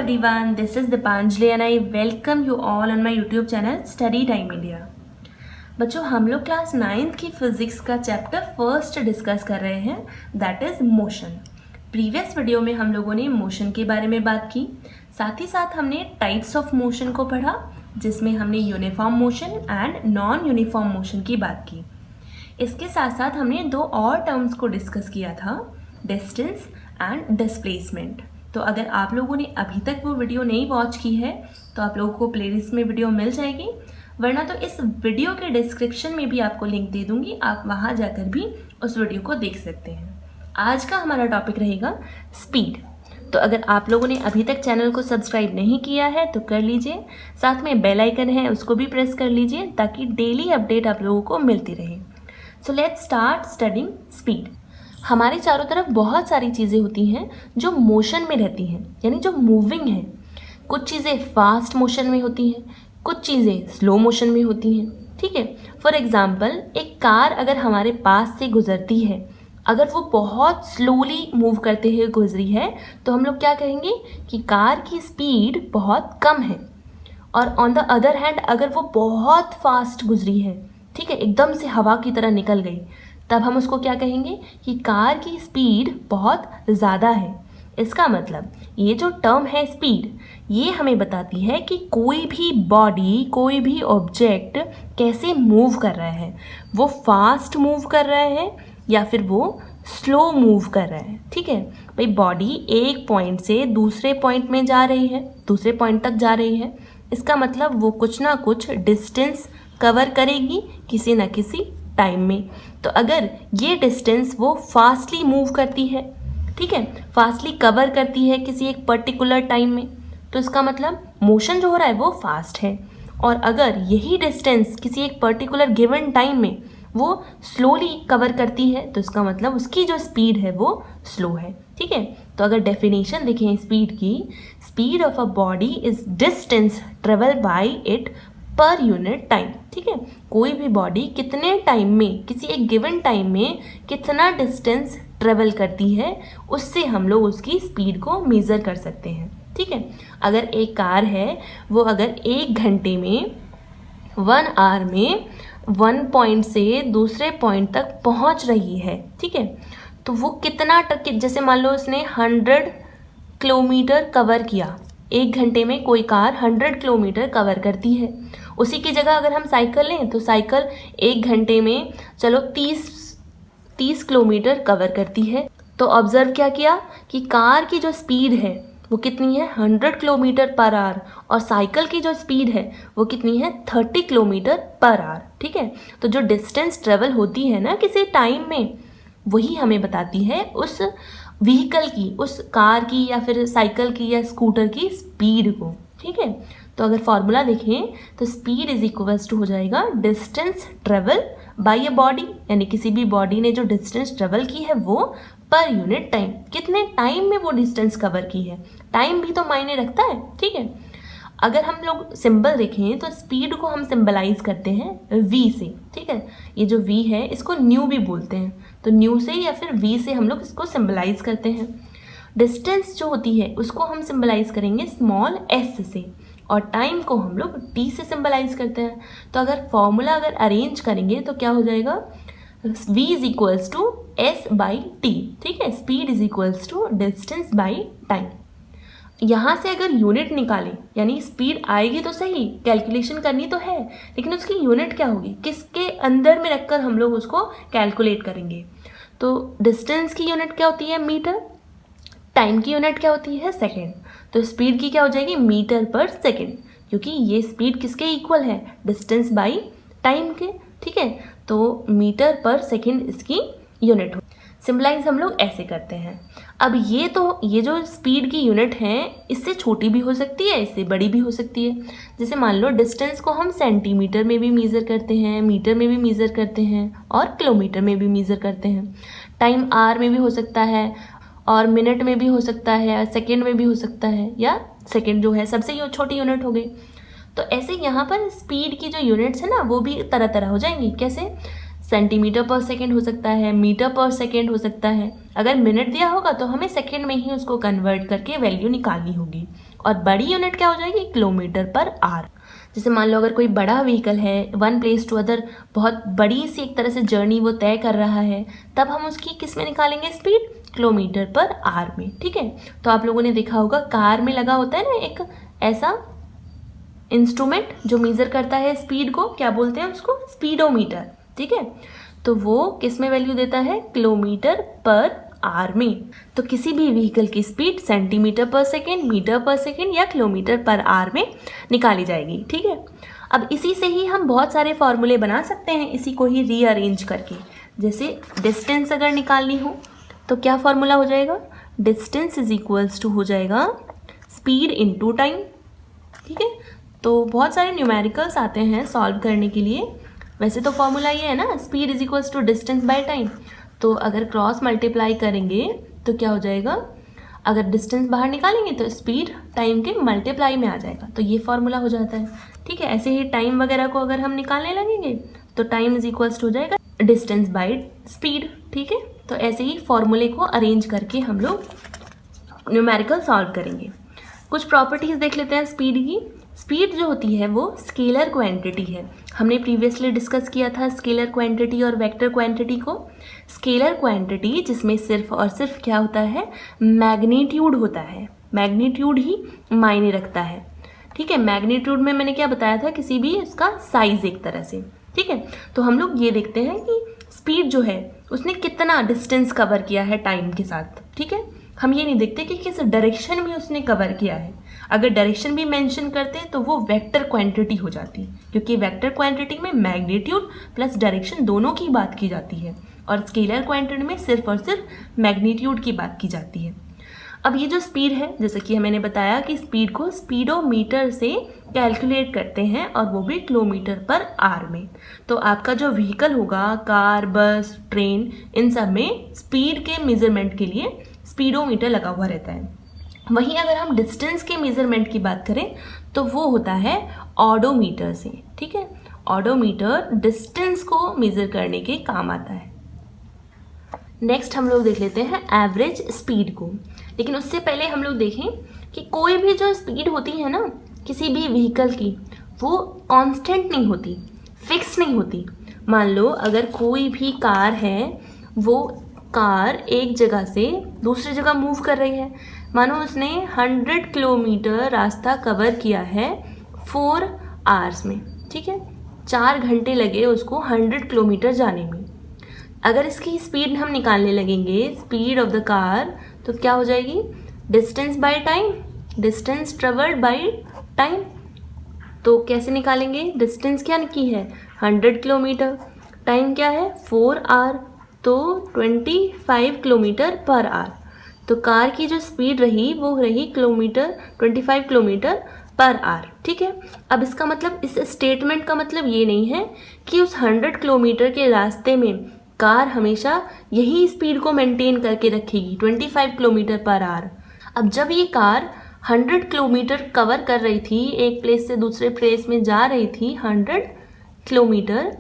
everyone, this is Dipanjali and I welcome you all on my YouTube channel Study Time India। बच्चों हम लोग class 9th की physics का chapter first discuss कर रहे हैं, that is motion. Previous video में हम लोगों ने मोशन के बारे में बात की, साथ ही साथ हमने टाइप्स ऑफ मोशन को पढ़ा, जिसमें हमने uniform motion and non uniform motion की बात की। इसके साथ साथ हमने दो और टर्म्स को डिस्कस किया था, डिस्टेंस एंड डिस्प्लेसमेंट। तो अगर आप लोगों ने अभी तक वो वीडियो नहीं वॉच की है तो आप लोगों को प्लेलिस्ट में वीडियो मिल जाएगी, वरना तो इस वीडियो के डिस्क्रिप्शन में भी आपको लिंक दे दूंगी, आप वहाँ जाकर भी उस वीडियो को देख सकते हैं। आज का हमारा टॉपिक रहेगा स्पीड। तो अगर आप लोगों ने अभी तक चैनल को सब्सक्राइब नहीं किया है तो कर लीजिए, साथ में बेल आइकन है उसको भी प्रेस कर लीजिए ताकि डेली अपडेट आप लोगों को मिलती रहे। So let's start studying speed. हमारे चारों तरफ बहुत सारी चीज़ें होती हैं जो मोशन में रहती हैं, यानी जो मूविंग हैं। कुछ चीज़ें फास्ट मोशन में होती हैं, कुछ चीज़ें स्लो मोशन में होती हैं, ठीक है। फॉर एग्ज़ाम्पल एक कार अगर हमारे पास से गुजरती है, अगर वो बहुत स्लोली मूव करते हुए गुजरी है तो हम लोग क्या कहेंगे कि कार की स्पीड बहुत कम है। और ऑन द अदर हैंड अगर वो बहुत फास्ट गुजरी है, ठीक है, एकदम से हवा की तरह निकल गई, तब हम उसको क्या कहेंगे कि कार की स्पीड बहुत ज़्यादा है। इसका मतलब ये जो टर्म है स्पीड, ये हमें बताती है कि कोई भी बॉडी, कोई भी ऑब्जेक्ट कैसे मूव कर रहा है, वो फास्ट मूव कर रहा है या फिर वो स्लो मूव कर रहा है, ठीक है। भाई बॉडी एक पॉइंट से दूसरे पॉइंट में जा रही है, दूसरे पॉइंट तक जा रही है, इसका मतलब वो कुछ ना कुछ डिस्टेंस कवर करेगी किसी न किसी टाइम में। तो अगर ये डिस्टेंस वो फास्टली मूव करती है, ठीक है, फास्टली कवर करती है किसी एक पर्टिकुलर टाइम में, तो इसका मतलब मोशन जो हो रहा है वो फास्ट है। और अगर यही डिस्टेंस किसी एक पर्टिकुलर गिवन टाइम में वो स्लोली कवर करती है तो इसका मतलब उसकी जो स्पीड है वो स्लो है, ठीक है। तो अगर डेफिनेशन देखें स्पीड की, speed of a body is distance travel by it per unit time, ठीक है। कोई भी बॉडी कितने टाइम में, किसी एक गिवन टाइम में कितना डिस्टेंस ट्रेवल करती है, उससे हम लोग उसकी स्पीड को मेज़र कर सकते हैं, ठीक है। अगर एक कार है वो अगर 1 घंटे में 1 आवर में 1 पॉइंट से दूसरे पॉइंट तक पहुंच रही है, ठीक है, तो वो कितना जैसे मान लो उसने 100 किलोमीटर कवर किया, 1 घंटे में कोई कार 100 किलोमीटर कवर करती है। उसी की जगह अगर हम साइकिल लें तो साइकिल 1 घंटे में चलो 30 किलोमीटर कवर करती है। तो ऑब्जर्व क्या किया कि कार की जो स्पीड है वो कितनी है, 100 किलोमीटर पर आवर, और साइकिल की जो स्पीड है वो कितनी है, 30 किलोमीटर पर आवर, ठीक है। तो जो डिस्टेंस ट्रेवल होती है ना किसी टाइम में, वही हमें बताती है उस व्हीकल की, उस कार की या फिर साइकिल की या स्कूटर की स्पीड को, ठीक है। तो अगर फॉर्मूला देखें तो स्पीड इज इक्वल्स टू हो जाएगा distance travel by a body, यानी किसी भी बॉडी ने जो डिस्टेंस ट्रेवल की है वो पर यूनिट टाइम, कितने टाइम में वो डिस्टेंस कवर की है, टाइम भी तो मायने रखता है, ठीक है। अगर हम लोग सिंबल देखें तो स्पीड को हम सिंबलाइज करते हैं वी से, ठीक है। ये जो वी है इसको न्यू भी बोलते हैं, तो न्यू से या फिर वी से हम लोग इसको सिंबलाइज करते हैं। डिस्टेंस जो होती है उसको हम सिंबलाइज करेंगे स्मॉल एस से, और टाइम को हम लोग टी से सिंबलाइज करते हैं। तो अगर फॉर्मूला अगर अरेंज करेंगे तो क्या हो जाएगा, v is equals to s by t, ठीक है। Speed is equals to distance by time. यहाँ से अगर यूनिट निकालें, यानी स्पीड आएगी तो सही, कैलकुलेशन करनी तो है, लेकिन उसकी यूनिट क्या होगी, किसके अंदर में रखकर हम लोग उसको कैलकुलेट करेंगे। तो डिस्टेंस की यूनिट क्या होती है, मीटर, टाइम की यूनिट क्या होती है, सेकेंड। तो स्पीड की क्या हो जाएगी, मीटर पर सेकेंड, क्योंकि ये स्पीड किसके इक्वल है, डिस्टेंस बाई टाइम के, ठीक है। तो मीटर पर सेकेंड इसकी यूनिट हो। सिंबलाइज हम लोग ऐसे करते हैं। अब ये जो स्पीड की यूनिट है इससे छोटी भी हो सकती है, इससे बड़ी भी हो सकती है। जैसे मान लो डिस्टेंस को हम सेंटीमीटर में भी मेज़र करते हैं, मीटर में भी मेज़र करते हैं और किलोमीटर में भी मेज़र करते हैं। टाइम आवर में भी हो सकता है और मिनट में भी हो सकता है, सेकेंड में भी हो सकता है, या सेकेंड जो है सबसे छोटी यूनिट हो गई। तो ऐसे यहाँ पर स्पीड की जो यूनिट्स है ना वो भी तरह तरह हो जाएंगी। कैसे, सेंटीमीटर पर सेकेंड हो सकता है, मीटर पर सेकेंड हो सकता है। अगर मिनट दिया होगा तो हमें सेकेंड में ही उसको कन्वर्ट करके वैल्यू निकालनी होगी, और बड़ी यूनिट क्या हो जाएगी, किलोमीटर पर आवर। जैसे मान लो अगर कोई बड़ा व्हीकल है, वन प्लेस टू अदर, बहुत बड़ी सी एक तरह से जर्नी वो तय कर रहा है, तब हम उसकी किस में निकालेंगे स्पीड, किलोमीटर पर आवर में। ठीक है, तो आप लोगों ने देखा होगा कार में लगा होता है ना एक ऐसा इंस्ट्रूमेंट जो मेजर करता है स्पीड को, क्या बोलते हैं उसको, स्पीडोमीटर। ठीक है, तो वो किस में वैल्यू देता है, किलोमीटर पर आवर में। तो किसी भी व्हीकल की स्पीड सेंटीमीटर पर सेकेंड, मीटर पर सेकेंड या किलोमीटर पर आवर में निकाली जाएगी। ठीक है, अब इसी से ही हम बहुत सारे फॉर्मूले बना सकते हैं, इसी को ही रीअरेंज करके। जैसे डिस्टेंस अगर निकालनी हो तो क्या फॉर्मूला हो जाएगा, डिस्टेंस इज इक्वल्स टू हो जाएगा स्पीड इनटू टाइम। ठीक है, तो बहुत सारे न्यूमेरिकल्स आते हैं सॉल्व करने के लिए। वैसे तो फॉर्मूला ये है ना, speed is equals to distance by time. तो अगर क्रॉस मल्टीप्लाई करेंगे तो क्या हो जाएगा, अगर डिस्टेंस बाहर निकालेंगे तो स्पीड टाइम के मल्टीप्लाई में आ जाएगा, तो ये फॉर्मूला हो जाता है। ठीक है, ऐसे ही टाइम वगैरह को अगर हम निकालने लगेंगे तो टाइम इज इक्वल्स टू हो जाएगा डिस्टेंस बाय स्पीड। ठीक है, तो ऐसे ही फॉर्मूले को अरेंज करके हम लोग न्यूमेरिकल सॉल्व करेंगे। कुछ प्रॉपर्टीज देख लेते हैं स्पीड की। स्पीड जो होती है वो स्केलर क्वांटिटी है। हमने प्रीवियसली डिस्कस किया था स्केलर क्वांटिटी और वेक्टर क्वांटिटी को। स्केलर क्वांटिटी जिसमें सिर्फ और सिर्फ क्या होता है, मैग्नीट्यूड होता है, मैग्नीट्यूड ही मायने रखता है। ठीक है, मैग्नीट्यूड में मैंने क्या बताया था, किसी भी उसका साइज एक तरह से। ठीक है, तो हम लोग ये देखते हैं कि स्पीड जो है उसने कितना डिस्टेंस कवर किया है टाइम के साथ। ठीक है, हम ये नहीं देखते कि किस डायरेक्शन में उसने कवर किया है। अगर डायरेक्शन भी मेंशन करते हैं तो वो वेक्टर क्वांटिटी हो जाती है, क्योंकि वेक्टर क्वांटिटी में मैग्नीट्यूड प्लस डायरेक्शन दोनों की बात की जाती है, और स्केलर क्वांटिटी में सिर्फ और सिर्फ मैग्नीट्यूड की बात की जाती है। अब ये जो स्पीड है, जैसे कि मैंने बताया कि स्पीड को स्पीडोमीटर से कैलकुलेट करते हैं, और वो भी किलोमीटर पर आवर में। तो आपका जो व्हीकल होगा, कार, बस, ट्रेन, इन सब में स्पीड के मेजरमेंट के लिए स्पीडोमीटर लगा हुआ रहता है। वहीं अगर हम डिस्टेंस के मेजरमेंट की बात करें तो वो होता है ऑडोमीटर से। ठीक है, ऑडोमीटर डिस्टेंस को मेजर करने के काम आता है। नेक्स्ट हम लोग देख लेते हैं एवरेज स्पीड को। लेकिन उससे पहले हम लोग देखें कि कोई भी जो स्पीड होती है ना किसी भी व्हीकल की, वो कांस्टेंट नहीं होती, फिक्स नहीं होती। मान लो अगर कोई भी कार है, वो कार एक जगह से दूसरी जगह मूव कर रही है, मानो उसने 100 किलोमीटर रास्ता कवर किया है 4 आवर्स में। ठीक है, 4 घंटे लगे उसको 100 किलोमीटर जाने में। अगर इसकी स्पीड हम निकालने लगेंगे, स्पीड ऑफ द कार, तो क्या हो जाएगी, distance by time, distance travelled bye time. तो कैसे निकालेंगे, डिस्टेंस क्या की है 100 किलोमीटर, टाइम क्या है 4 आवर, तो 25 किलोमीटर पर आवर। तो कार की जो स्पीड रही वो रही किलोमीटर 25 किलोमीटर पर आवर। ठीक है, अब इसका मतलब, इस स्टेटमेंट का मतलब ये नहीं है कि उस 100 किलोमीटर के रास्ते में कार हमेशा यही स्पीड को मेंटेन करके रखेगी 25 किलोमीटर पर आवर। अब जब ये कार 100 किलोमीटर कवर कर रही थी, एक प्लेस से दूसरे प्लेस में जा रही थी 100 किलोमीटर,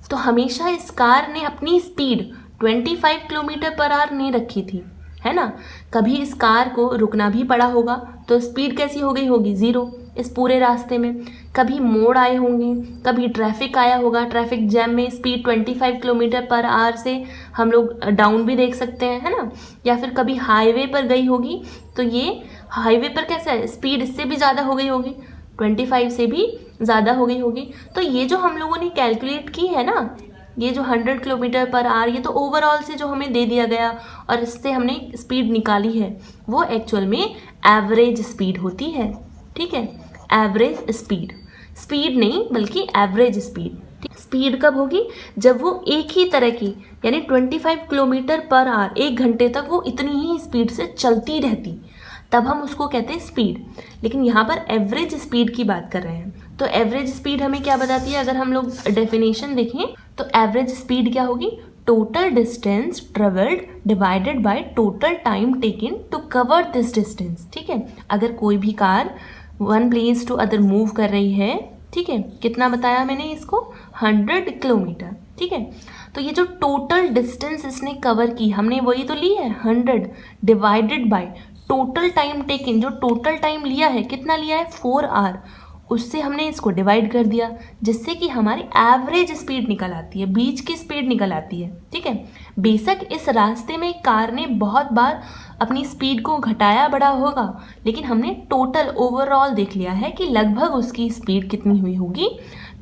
तो हमेशा इस कार ने अपनी स्पीड 25 किलोमीटर पर आवर नहीं रखी थी, है ना। कभी इस कार को रुकना भी पड़ा होगा, तो स्पीड कैसी हो गई होगी, 0 इस पूरे रास्ते में। कभी मोड़ आए होंगे, कभी ट्रैफिक आया होगा, ट्रैफिक जैम में स्पीड 25 किलोमीटर पर आवर से हम लोग डाउन भी देख सकते हैं, है ना। या फिर कभी हाईवे पर गई होगी, तो ये हाईवे पर कैसा है, स्पीड इससे भी ज़्यादा हो गई होगी, 25 से भी ज़्यादा हो गई होगी। तो ये जो हम लोगों ने कैलकुलेट की है ना, ये जो 100 किलोमीटर पर आवर, ये तो ओवरऑल से जो हमें दे दिया गया और इससे हमने स्पीड निकाली है, वो एक्चुअल में एवरेज स्पीड होती है। ठीक है, एवरेज स्पीड, स्पीड नहीं बल्कि एवरेज स्पीड। स्पीड कब होगी, जब वो एक ही तरह की, यानी 25 किलोमीटर पर आवर 1 घंटे तक वो इतनी ही स्पीड से चलती रहती, तब हम उसको कहते हैं स्पीड। लेकिन यहाँ पर एवरेज स्पीड की बात कर रहे हैं, तो एवरेज स्पीड हमें क्या बताती है, अगर हम लोग डेफिनेशन देखें तो एवरेज स्पीड क्या होगी, total distance travelled divided by total time taken to cover this distance. ठीक है, अगर कोई भी car one place to other move कर रही है, ठीक है, कितना बताया मैंने इसको, 100 किलोमीटर। ठीक है, तो ये जो टोटल डिस्टेंस इसने कवर की, हमने वही तो ली है 100 divided by total time taken, जो टोटल टाइम लिया है, कितना लिया है 4 आवर, उससे हमने इसको डिवाइड कर दिया, जिससे कि हमारी एवरेज स्पीड निकल आती है, बीच की स्पीड निकल आती है। ठीक है, बेशक इस रास्ते में कार ने बहुत बार अपनी स्पीड को घटाया बढ़ा होगा, लेकिन हमने टोटल ओवरऑल देख लिया है कि लगभग उसकी स्पीड कितनी हुई होगी,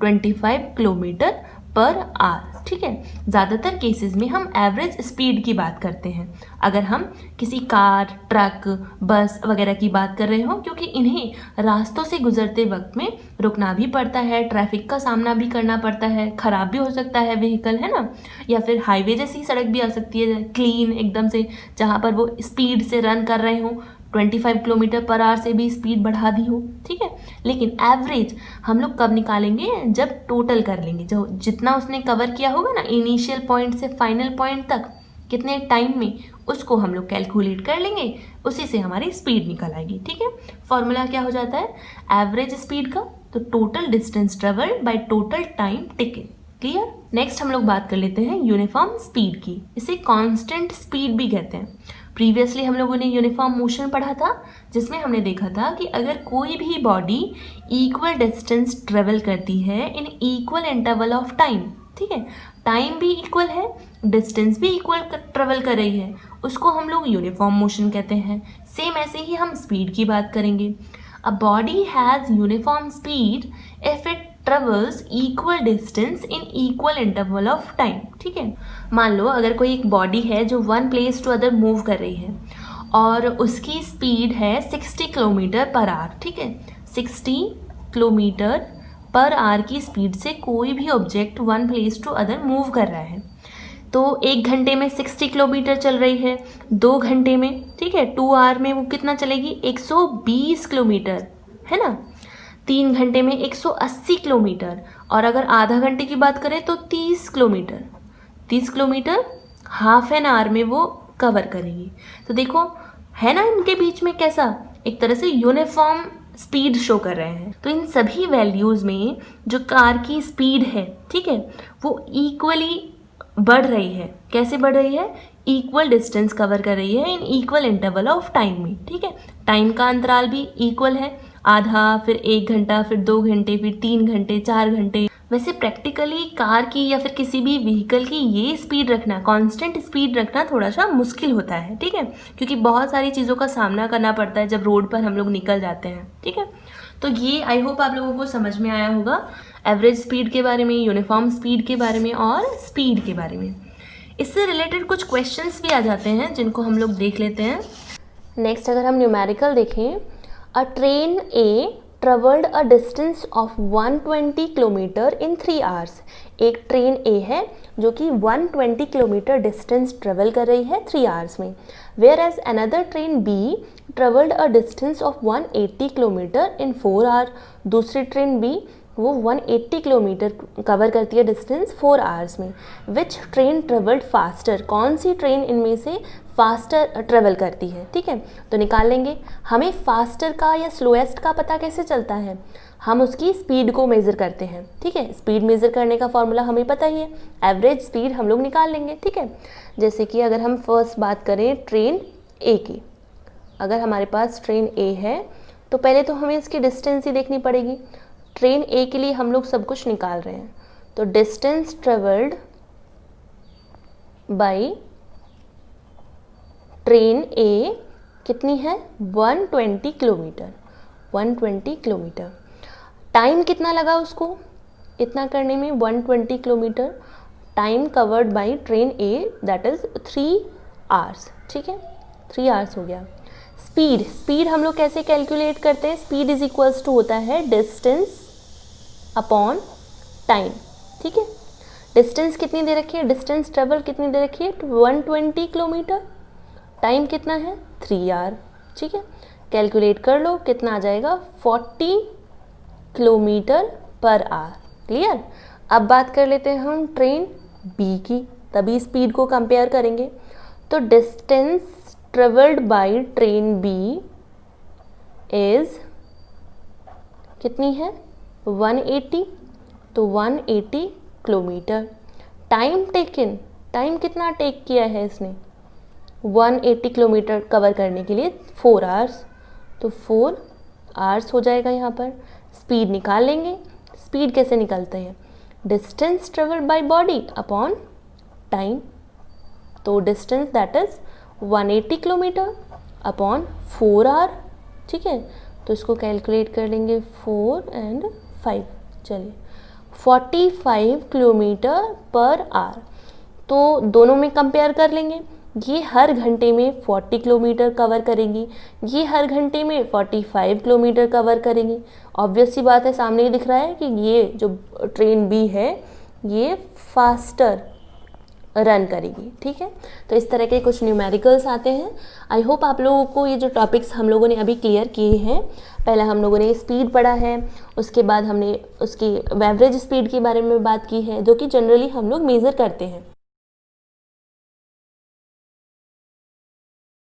25 किलोमीटर पर आवर। ठीक है, ज़्यादातर केसेस में हम एवरेज स्पीड की बात करते हैं अगर हम किसी कार, ट्रक, बस वगैरह की बात कर रहे हो, क्योंकि इन्हें रास्तों से गुजरते वक्त में रुकना भी पड़ता है, ट्रैफिक का सामना भी करना पड़ता है, ख़राब भी हो सकता है व्हीकल, है ना, या फिर हाईवे जैसी सड़क भी आ सकती है क्लीन एकदम से, जहाँ पर वो स्पीड से रन कर रहे हो, 25 किलोमीटर पर आवर से भी स्पीड बढ़ा दी हो। ठीक है, लेकिन एवरेज हम लोग कब निकालेंगे, जब टोटल कर लेंगे, जो जितना उसने कवर किया होगा ना इनिशियल पॉइंट से फाइनल पॉइंट तक, कितने टाइम में, उसको हम लोग कैलकुलेट कर लेंगे, उसी से हमारी स्पीड निकल आएगी। ठीक है, फॉर्मूला क्या हो जाता है एवरेज स्पीड का, तो total distance travelled bye total time taken. Clear. Next हम लोग बात कर लेते हैं यूनिफॉर्म स्पीड की, इसे कांस्टेंट स्पीड भी कहते हैं। प्रीवियसली हम लोगों ने यूनिफॉर्म मोशन पढ़ा था, जिसमें हमने देखा था कि अगर कोई भी बॉडी इक्वल डिस्टेंस ट्रेवल करती है in equal interval of time, ठीक है, टाइम भी इक्वल है, डिस्टेंस भी इक्वल ट्रेवल कर रही है, उसको हम लोग यूनिफॉर्म मोशन कहते हैं। सेम ऐसे ही हम स्पीड की बात करेंगे। A body has uniform speed if it travels equal distance in equal interval of time. ठीक है, मान लो अगर कोई एक बॉडी है जो one place to other move कर रही है और उसकी स्पीड है 60 किलोमीटर पर आवर। ठीक है, 60 किलोमीटर पर आवर की स्पीड से कोई भी object one place to other move कर रहा है, तो 1 घंटे में 60 किलोमीटर चल रही है, 2 घंटे में, ठीक है, 2 आवर में वो कितना चलेगी 120 किलोमीटर, है ना, 3 घंटे में 180 किलोमीटर, और अगर आधा घंटे की बात करें तो 30 kilometre, 30 kilometre half an hour में वो कवर करेगी। तो देखो है ना इनके बीच में कैसा एक तरह से यूनिफॉर्म स्पीड शो कर रहे हैं। तो इन सभी वैल्यूज़ में जो कार की स्पीड है, ठीक है, वो इक्वली बढ़ रही है। कैसे बढ़ रही है, इक्वल डिस्टेंस कवर कर रही है in equal interval of time में। ठीक है, टाइम का अंतराल भी इक्वल है, आधा, फिर 1 घंटा, फिर 2 घंटे, फिर 3 घंटे, 4 घंटे। वैसे प्रैक्टिकली कार की या फिर किसी भी व्हीकल की ये स्पीड रखना, कांस्टेंट स्पीड रखना थोड़ा सा मुश्किल होता है। ठीक है, क्योंकि बहुत सारी चीज़ों का सामना करना पड़ता है जब रोड पर हम लोग निकल जाते हैं। ठीक है, तो ये आई होप आप लोगों को समझ में आया होगा एवरेज स्पीड के बारे में, यूनिफॉर्म स्पीड के बारे में और स्पीड के बारे में। इससे रिलेटेड कुछ क्वेश्चंस भी आ जाते हैं जिनको हम लोग देख लेते हैं। नेक्स्ट अगर हम न्यूमेरिकल देखें, अ train A travelled a distance of 120 kilometre in 3 hours. एक ट्रेन ए है जो कि 120 किलोमीटर डिस्टेंस ट्रेवल कर रही है 3 आवर्स में। Whereas another train B travelled a distance of 180 kilometre in 4 hour. दूसरी ट्रेन बी वो 180 किलोमीटर कवर करती है डिस्टेंस 4 आवर्स में। विच ट्रेन ट्रेवल्ड फास्टर, कौन सी ट्रेन इनमें से फास्टर ट्रेवल करती है। ठीक है, तो निकाल लेंगे। हमें फास्टर का या स्लोएस्ट का पता कैसे चलता है, हम उसकी स्पीड को मेज़र करते हैं। ठीक है, स्पीड मेज़र करने का फॉर्मूला हमें पता ही है, एवरेज स्पीड हम लोग निकाल लेंगे। ठीक है, जैसे कि अगर हम फर्स्ट बात करें ट्रेन ए की, अगर हमारे पास ट्रेन ए है तो पहले तो हमें इसकी डिस्टेंस ही देखनी पड़ेगी। ट्रेन ए के लिए हम लोग सब कुछ निकाल रहे हैं, तो डिस्टेंस ट्रेवल्ड बाय ट्रेन ए कितनी है 120 किलोमीटर, 120 किलोमीटर। टाइम कितना लगा उसको इतना करने में, 120 kilometre time covered by train A that is 3 hours. ठीक है, 3 आवर्स हो गया। स्पीड हम लोग कैसे कैलकुलेट करते हैं, स्पीड इज इक्वल्स टू होता है डिस्टेंस अपॉन टाइम। ठीक है, डिस्टेंस कितनी दे रखी है, डिस्टेंस ट्रेवल कितनी दे रखी है 120 किलोमीटर, टाइम कितना है 3 आवर। ठीक है, कैलकुलेट कर लो कितना आ जाएगा 40 किलोमीटर पर आवर। क्लियर। अब बात कर लेते हैं हम ट्रेन बी की, तभी स्पीड को कंपेयर करेंगे। तो distance travelled by train B is कितनी है 180, तो 180 किलोमीटर। टाइम टेकन, टाइम कितना टेक किया है इसने 180 किलोमीटर कवर करने के लिए 4 आवर्स, तो 4 आवर्स हो जाएगा यहाँ पर। स्पीड निकाल लेंगे। स्पीड कैसे निकालते हैं? Distance travelled by body upon time. तो distance that is 180 kilometer upon 4 hour, ठीक है। तो इसको कैलकुलेट कर लेंगे 4 and 5, चलिए 45 किलोमीटर पर आवर। तो दोनों में कंपेयर कर लेंगे। ये हर घंटे में 40 किलोमीटर कवर करेंगी, ये हर घंटे में 45 किलोमीटर कवर करेंगी। ऑब्वियस सी बात है, सामने ही दिख रहा है कि ये जो ट्रेन बी है ये फास्टर रन करेगी, ठीक है। तो इस तरह के कुछ न्यूमेरिकल्स आते हैं। आई होप आप लोगों को ये जो टॉपिक्स हम लोगों ने अभी क्लियर किए हैं, पहले हम लोगों ने स्पीड पढ़ा है, उसके बाद हमने उसकी एवरेज स्पीड के बारे में बात की है, जो कि जनरली हम लोग मेज़र करते हैं।